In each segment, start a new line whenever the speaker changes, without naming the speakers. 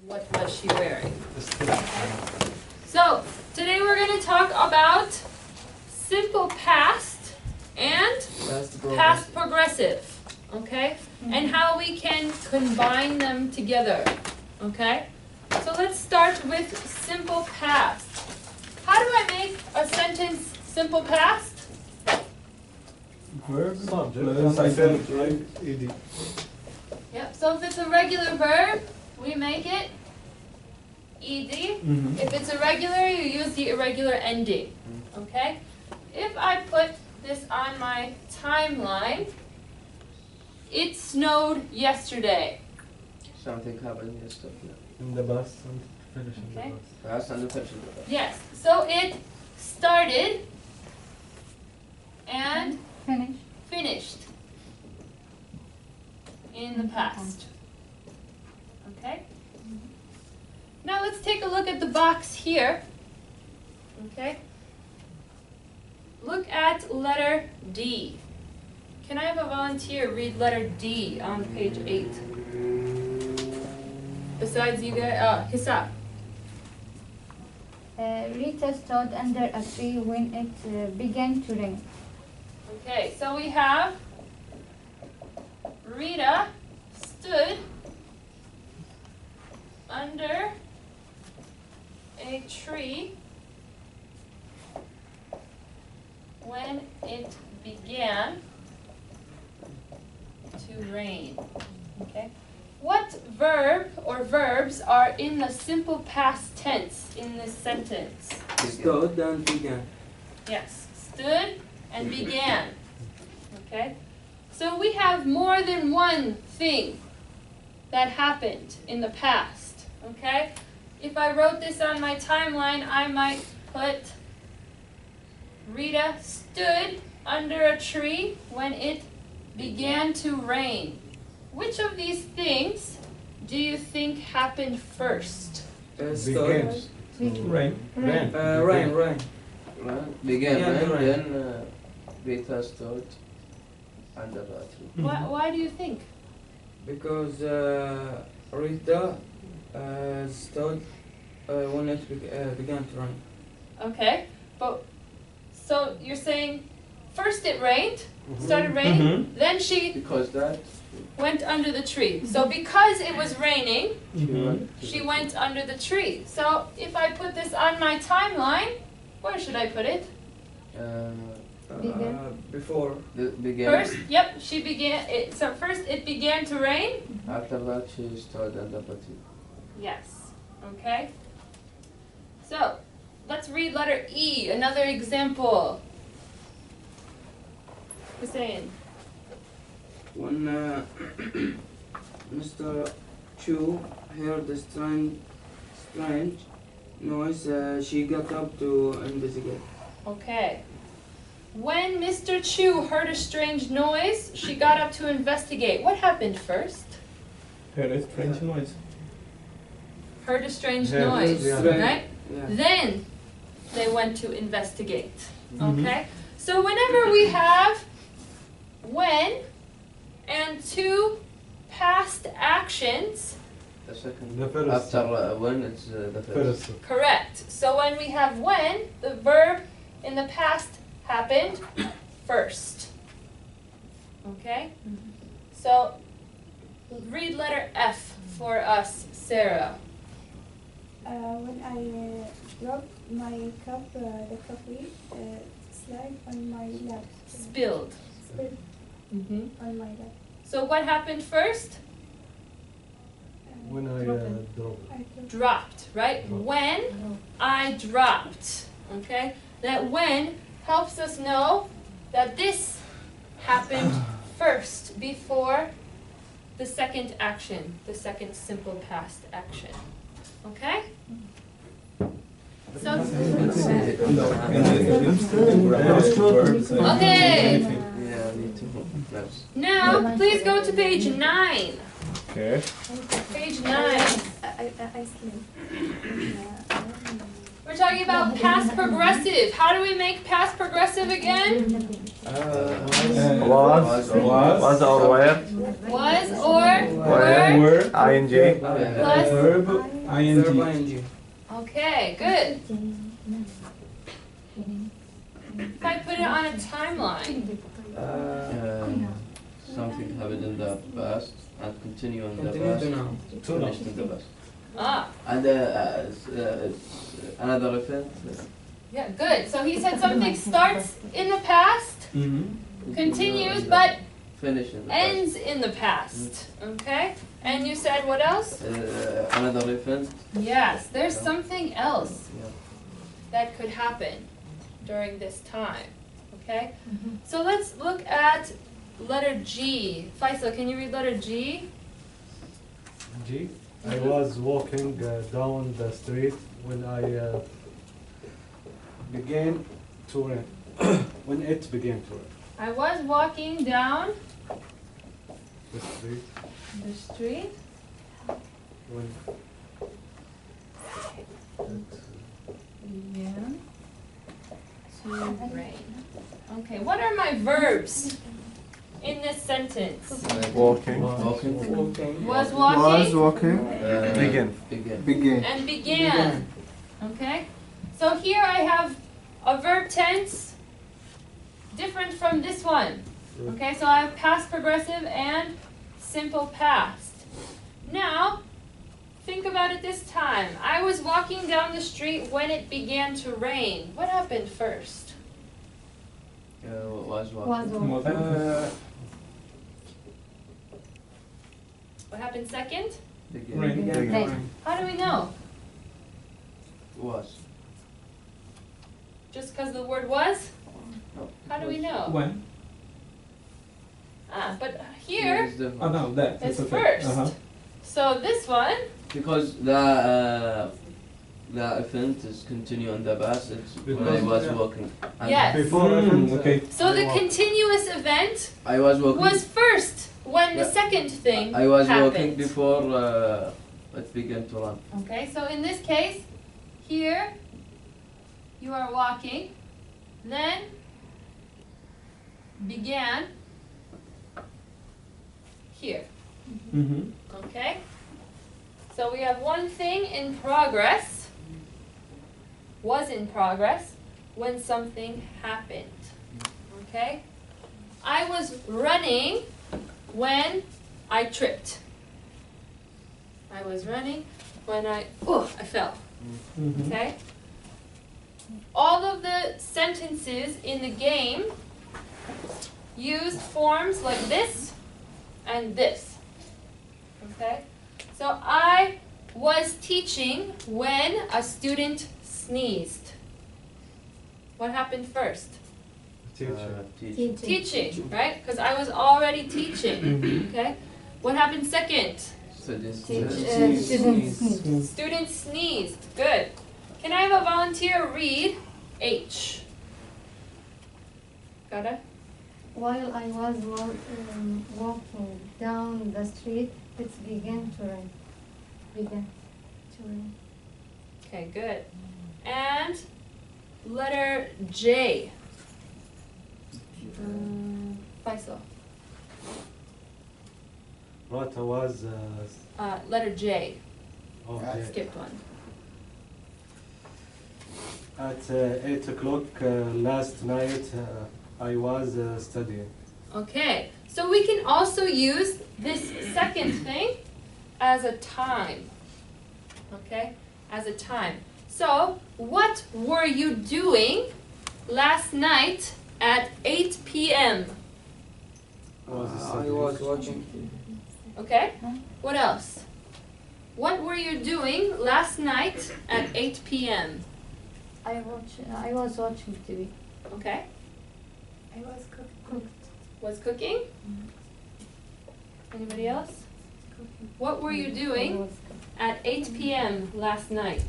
what was she wearing? So, today we're going to talk about simple past and past progressive, okay? And how we can combine them together, okay? So let's start with simple past. How do I make a sentence simple past?
Verb,
Subject,
right? Ed.
Yep, so if it's a regular verb, we make it ed. If it's irregular, you use the irregular ending, okay? If I put this on my timeline, it snowed yesterday.
Something happened yesterday.
In the bus and finishing
Okay.
the bus.
Past and future.
Yes, so it started and finished in the past. Okay? Now let's take a look at the box here. Okay? Look at letter D. Can I have a volunteer read letter D on page 8? Besides you guys, Hisab.
Rita stood under a tree when it began to rain.
Okay, so we have Rita stood under a tree when it began to rain. Okay. What verb or verbs are in the simple past tense in this sentence?
Stood and began.
Yes, stood and began. Okay? So we have more than one thing that happened in the past. Okay? If I wrote this on my timeline, I might put Rita stood under a tree when it began to rain. Which of these things do you think happened first?
Begins. Rain.
Rain. Right. Began,
Yeah,
rain, then Rita stood under the tree.
Why do you think?
Because Rita stood when it began to rain.
Okay, but so you're saying first it rained, started raining, then she
Because that
went under the tree. So because it was raining, she
she
went under the tree. So if I put this on my timeline, where should I put it?
Before.
began.
First, yep, she began. So first it began to rain.
After that, she stood under the tree.
Yes. Okay. So let's read letter E. Another example. Hussein.
When Mr. Chu heard a strange noise, she got up to investigate.
Okay. When Mr. Chu heard a strange noise, she got up to investigate. What happened first?
Heard a strange noise.
Heard a strange
Yeah,
noise,
yeah.
right?
Yeah.
Then they went to investigate. Okay? So whenever we have when and two past actions,
The second.
The first.
After when it's the first.
First.
correct. So when we have when, the verb in the past happened first. Okay? So read letter F for us, Sarah.
When I dropped my cup, the coffee slid on my lap.
Spilled.
Spilled on my lap.
So what happened first?
When I drove.
I dropped.
Dropped, right? When I dropped. Okay? That when helps us know that this happened first before the second action, the second simple past action. Okay? So, okay.
Yeah, me too. Yes.
Now, please go to page 9.
Okay.
Page 9.
I sleep.
We're talking about past progressive. How do we make past progressive again?
Was or where?
Was or were
ing
plus
Verb
Verb
ing.
ing.
Okay, good. If I put it on a timeline,
Something happened in the past and continue in the
Continue
past.
to now.
Finished in the past.
ah,
And another event.
yeah, good. So he said something starts in the past, continues, but
Finish in the past.
ends in the past. Okay? And you said what else?
Another event.
Yes, there's something else
Yeah.
that could happen during this time. Okay? So let's look at letter G. Faisal, can you read letter G?
G. I was walking down the street when I began to rain. When it began to rain.
I was walking down
The street
the street.
when
Began to rain. Okay, what are my verbs in this sentence?
Walking.
Walking.
Walking.
Was walking
walking. Begin.
Begin.
and began. Okay? So here I have a verb tense different from this one. Okay, so I have past progressive and simple past. Now, think about it this time. I was walking down the street when it began to rain. What happened first?
Was walking.
Was walking.
What happened second?
Begin.
Rain.
Began to
Rain.
rain.
How do we know?
Was.
Just because the word was?
No.
How do we know?
When?
Ah, but here,
Is the-
Oh no, that.
it's
okay.
first.
Uh-huh.
So this one,
Because the event is continue in the past. It's when I
Because-
was
yeah.
walking. And
yes.
before
Okay.
So the continuous event
I was walking.
was first when the
Yeah.
second thing
I was
happened.
walking before it began to run.
Okay, so in this case, here you are walking, then began here. Okay? So we have one thing in progress, was in progress, when something happened. Okay? I was running when I tripped. I was running when I fell. Okay? All of the sentences in the game used forms like this and this. Okay? So I was teaching when a student sneezed. What happened first?
teacher.
Teach.
Teaching, right? Because I was already teaching. Okay? What happened second?
Students.
Students sneeze.
Student sneezed. Good. Can I have a volunteer read H? Got it?
While I was walking down the street, it began to rain. Began to rain.
Okay, good. And letter J. Faisal.
Right, I was
Letter J.
okay.
Skipped one.
At 8 o'clock last night. I was studying.
Okay, so we can also use this second thing as a time. Okay, as a time. So, what were you doing last night at 8 p.m.?
I was watching.
Okay, what else? What were you doing last night at 8 p.m.?
I was watching TV.
Okay,
I was
Cooked.
was cooking? Anybody else? What were you doing at 8 p.m. last night?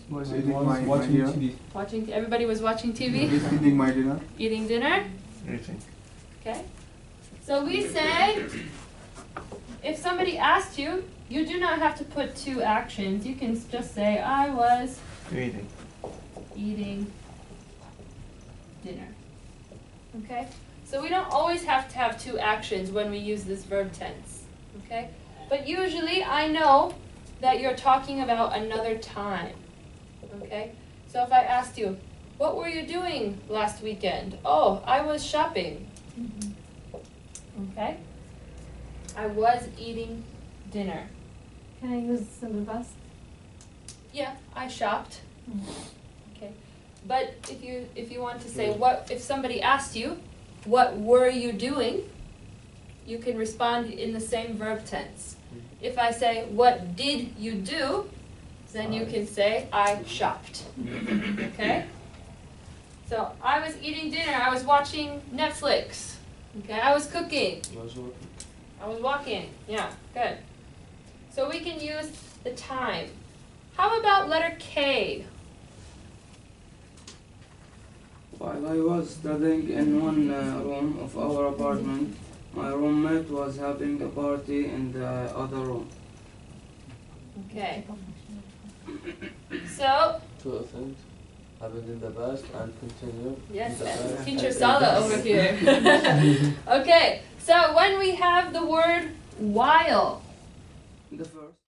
Was
eating my
watching
dinner.
TV.
Watching. Everybody was watching TV.
Eating my dinner.
Eating dinner.
Eating.
Okay. So we say, if somebody asked you, you do not have to put two actions. You can just say, I was
Eating.
eating dinner. Okay? So we don't always have to have two actions when we use this verb tense. Okay? But usually I know that you're talking about another time. Okay? So if I asked you, what were you doing last weekend? Oh, I was shopping. Okay? I was eating dinner.
Can I use simple past?
Yeah, I shopped. Okay. But if you want to say if somebody asked you, what were you doing? You can respond in the same verb tense. If I say, what did you do? Then you can say, I shopped. Okay? So I was eating dinner, I was watching Netflix. Okay, I was cooking. I was walking. Yeah, good. So we can use the time. How about letter K?
While I was studying in one room of our apartment, my roommate was having a party in the other room.
Okay. So,
Two things happened in the past and continue.
yes,
in the past.
teacher Sala over here. Okay, so when we have the word while,
The first